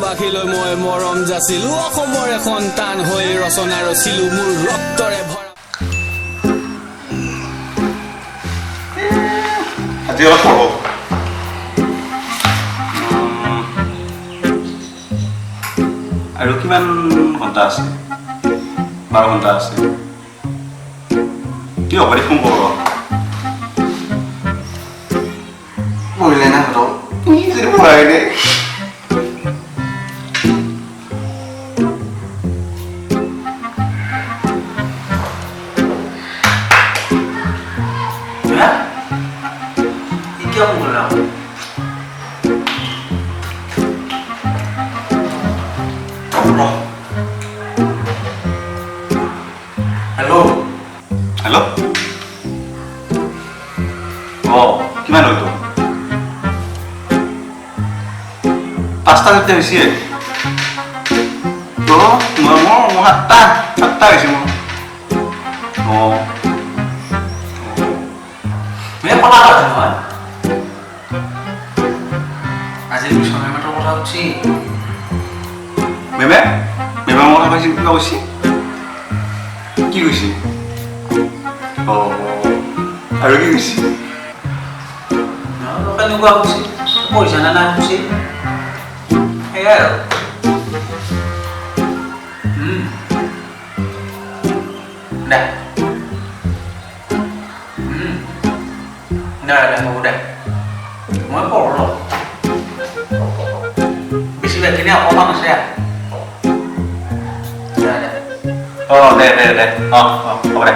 ভাষীলৈ মই মৰম যাচিলো অসমৰ এখন টান হৈ ৰচনা ৰচিলো মোৰ ৰক্তৰে ভৰা আজি অলপ পঢ়ো আৰু কিমান ঘণ্টা আছে 12 ঘণ্টা আছে কি হ'ব দেখোন কৰ মৰিলে না হতো যদি পঢ়াই দে क्या बोल रहा हूँ हेलो हेलो किमान हो तो 5টা যেতে বেশি তো মই 7টা হৈছে মই मैं पढ़ा रहा था आज एक समय में तो पढ़ा उची मेमे मोटा भाई क्या उची की उची ओ और की उची ना तो कहीं क्या उची पैसा ना उची है यार dah Dah udah. Mau polo. Bisi begini apa Mas ya? Dah. Oh, deh. Udah.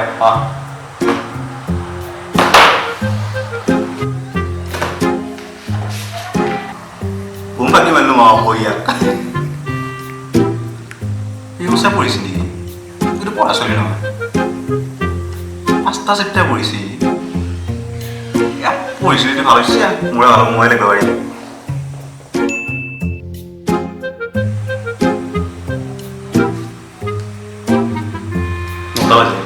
Bumpa di mana mau boyak? Ini usah polisi nih. Itu pola soalnya. Pasta setiap polisi. Polisi itu kalau sih ya, mulai lagi bawa ini. Mau tahu aja.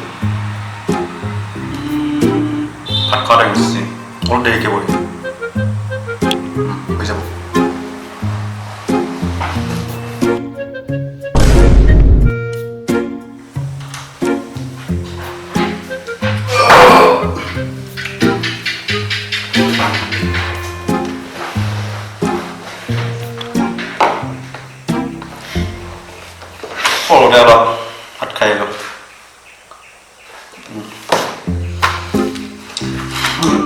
Kakak lagi sih, kalau dari kebun. Bisa bu. Udah lah, hat kayak lo.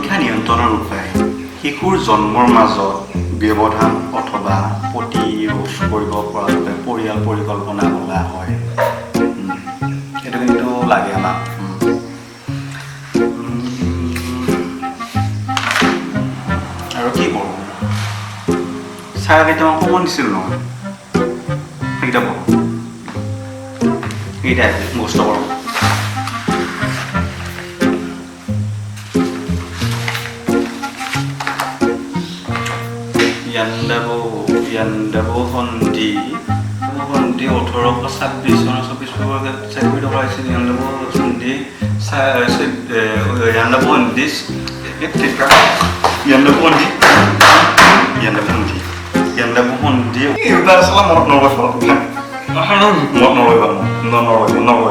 Kan yang tonar upai, শিশুৰ জন্মৰ মাজত ব্যৱধান অথবা প্ৰতিৰোধ কৰিব পৰাকৈ পৰিয়াল পৰিকল্পনা কৰা হয়। সেইটো কিন্তু লাগে আমাক। আৰু কি কৰোঁ? চাহ কেইটামান কমন দিছিল নহয়। সেইকেইটা পঢ়োঁ। Ini deh, musto bro. Yandabu Hondi 1826 চনৰ 24 ফেব্ৰুৱাৰীত চাকৰি কৰাইছিল Yandabu Hondi Yandabu Hondi এইবাৰ সালা মনত নৰব Norway.